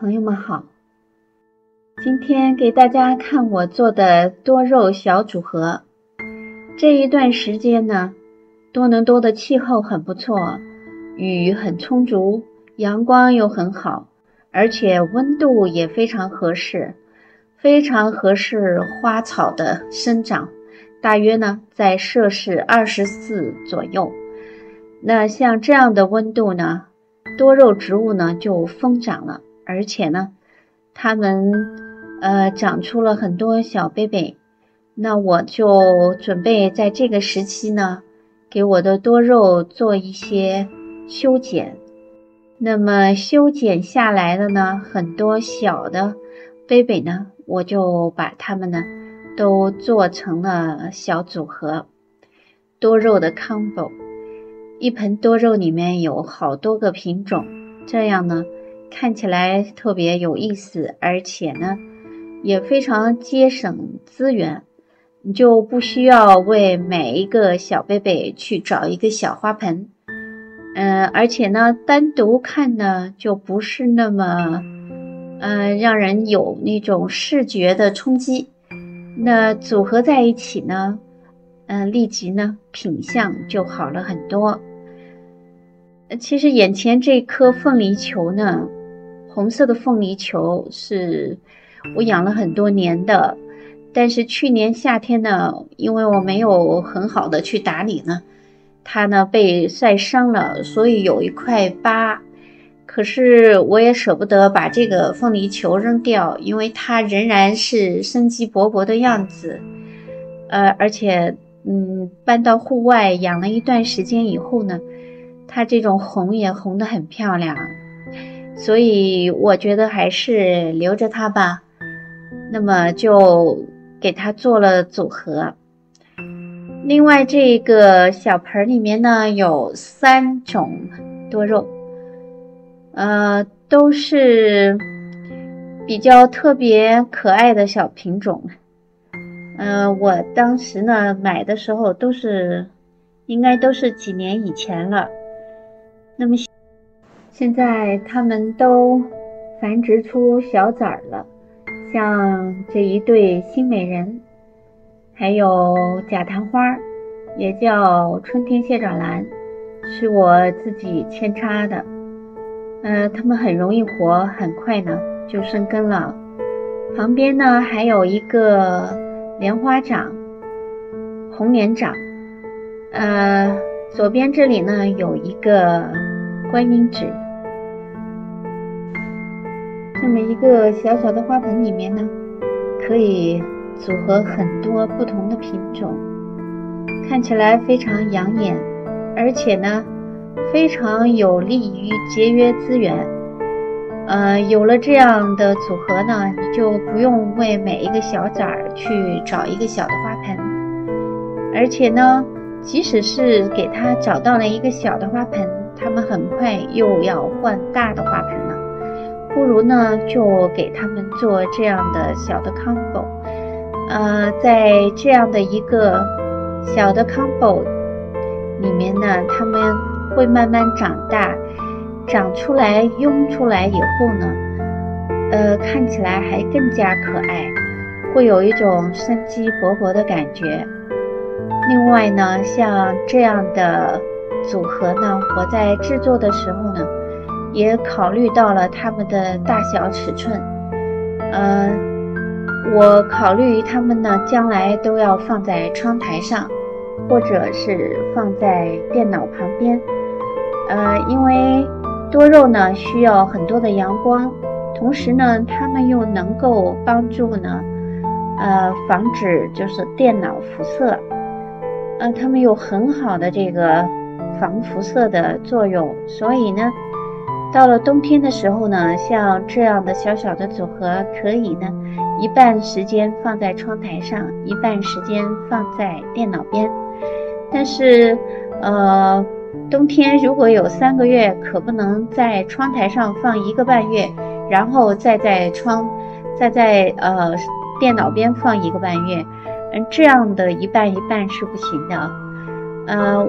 朋友们好，今天给大家看我做的多肉小组合。这一段时间呢，多伦多的气候很不错，雨很充足，阳光又很好，而且温度也非常合适，非常合适花草的生长，大约呢在摄氏24左右。那像这样的温度呢，多肉植物呢就疯长了，而且呢它们长出了很多小贝贝。那我就准备在这个时期呢给我的多肉做一些修剪。那么修剪下来的呢很多小的贝贝呢，我就把它们呢都做成了小组合，多肉的 combo。 一盆多肉里面有好多个品种，这样呢看起来特别有意思，而且呢也非常节省资源，你就不需要为每一个小贝贝去找一个小花盆。而且呢单独看呢就不是那么让人有那种视觉的冲击，那组合在一起呢立即呢品相就好了很多。其实眼前这颗凤梨球呢，红色的凤梨球是我养了很多年的，但是去年夏天呢，因为我没有很好的去打理呢，它呢被晒伤了，所以有一块疤。可是我也舍不得把这个凤梨球扔掉，因为它仍然是生机勃勃的样子。而且搬到户外养了一段时间以后呢，它这种红也红得很漂亮，所以我觉得还是留着它吧。那么就给它做了组合。另外这个小盆里面呢有3种多肉，都是比较特别可爱的小品种。我当时呢买的时候应该都是几年以前了。那么现在它们都繁殖出小崽了，像这一对新美人，还有假昙花，也叫春天蟹爪兰，是我自己扦插的。它们很容易活，很快呢就生根了。旁边呢还有一个莲花掌，红莲掌。左边这里呢有一个观音指。这么一个小小的花盆里面呢，可以组合很多不同的品种，看起来非常养眼，而且呢非常有利于节约资源。有了这样的组合呢，你就不用为每一个小崽去找一个小的花盆，而且呢即使是给它找到了一个小的花盆，它们很快又要换大的花盆了。不如呢就给他们做这样的小的 combo。在这样的一个小的 combo 里面呢，他们会慢慢长大，长出来拥出来以后呢，看起来还更加可爱，会有一种生机勃勃的感觉。另外呢，像这样的组合呢，我在制作的时候呢也考虑到了它们的大小尺寸。我考虑它们呢将来都要放在窗台上，或者是放在电脑旁边。因为多肉呢需要很多的阳光，同时呢它们又能够帮助呢防止就是电脑辐射。它们有很好的这个防辐射的作用，所以呢到了冬天的时候呢，像这样的小小的组合可以呢一半时间放在窗台上，一半时间放在电脑边。但是冬天如果有3个月，可不能在窗台上放1个半月，然后再在电脑边放1个半月。这样的一半一半是不行的。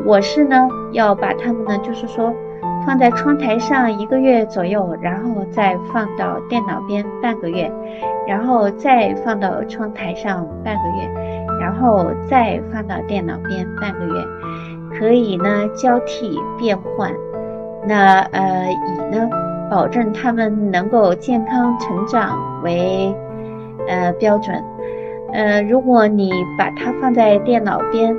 我是呢要把它们呢就是说放在窗台上1个月左右，然后再放到电脑边半个月，然后再放到窗台上半个月，然后再放到电脑边半个月，可以呢交替变换。那以呢保证它们能够健康成长为标准。如果你把它放在电脑边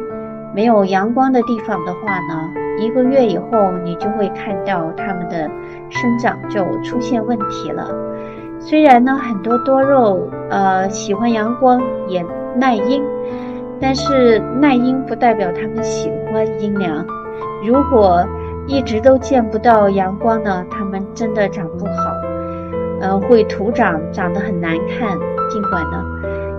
没有阳光的地方的话呢，1个月以后你就会看到它们的生长就出现问题了。虽然呢很多多肉喜欢阳光也耐阴，但是耐阴不代表它们喜欢阴凉。如果一直都见不到阳光呢，它们真的长不好，会徒长，长得很难看。尽管呢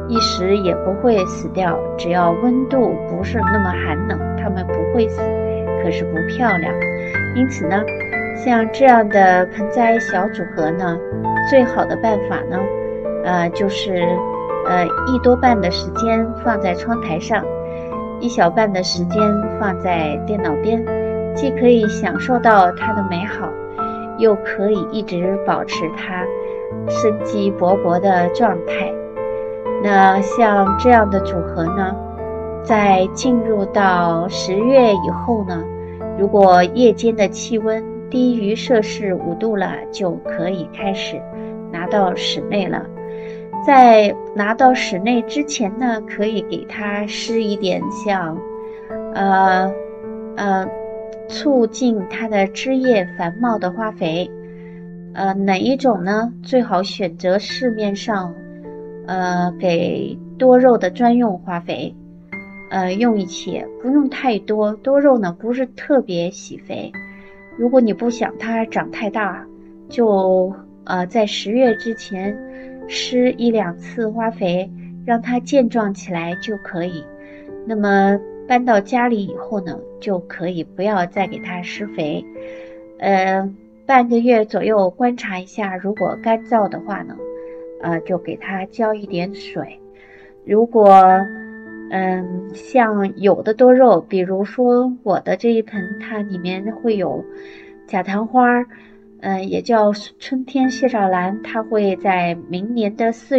一时也不会死掉，只要温度不是那么寒冷，它们不会死，可是不漂亮。因此呢，像这样的盆栽小组合呢，最好的办法呢，就是1多半的时间放在窗台上，1小半的时间放在电脑边，既可以享受到它的美好，又可以一直保持它生机勃勃的状态。那像这样的组合呢，在进入到10月以后呢，如果夜间的气温低于摄氏5度了，就可以开始拿到室内了。在拿到室内之前呢，可以给它施一点像促进它的枝叶繁茂的花肥。哪一种呢？最好选择市面上给多肉的专用花肥，用一些，不用太多。多肉呢不是特别喜肥，如果你不想它长太大，就在10月之前施1、2次花肥，让它健壮起来就可以。那么搬到家里以后呢，就可以不要再给它施肥。半个月左右观察一下，如果干燥的话呢，就给它浇一点水。如果像有的多肉，比如说我的这一盆，它里面会有假檀花，也叫春天蟹爪兰，它会在明年的4、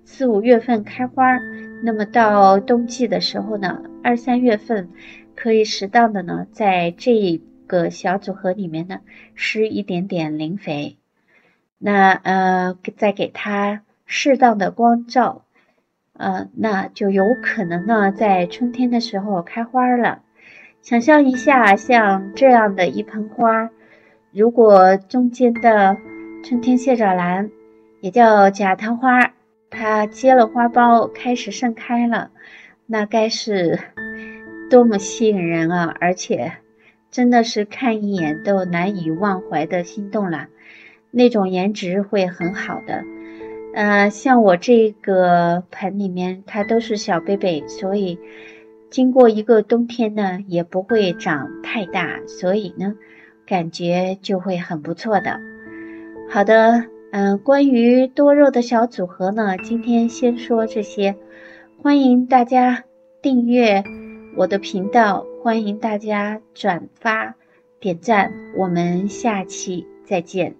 5月份开花。那么到冬季的时候呢，2、3月份可以适当的呢，在这个小组合里面呢，施一点点磷肥。那再给它适当的光照，那就有可能呢在春天的时候开花了。想象一下，像这样的一盆花，如果中间的春天蟹爪兰也叫假檀花，它结了花苞开始盛开了，那该是多么吸引人啊，而且真的是看一眼都难以忘怀的心动了，那种颜值会很好的。像我这个盆里面它都是小贝贝，所以经过一个冬天呢也不会长太大，所以呢感觉就会很不错的。好的，关于多肉的小组合呢，今天先说这些。欢迎大家订阅我的频道，欢迎大家转发点赞，我们下期再见。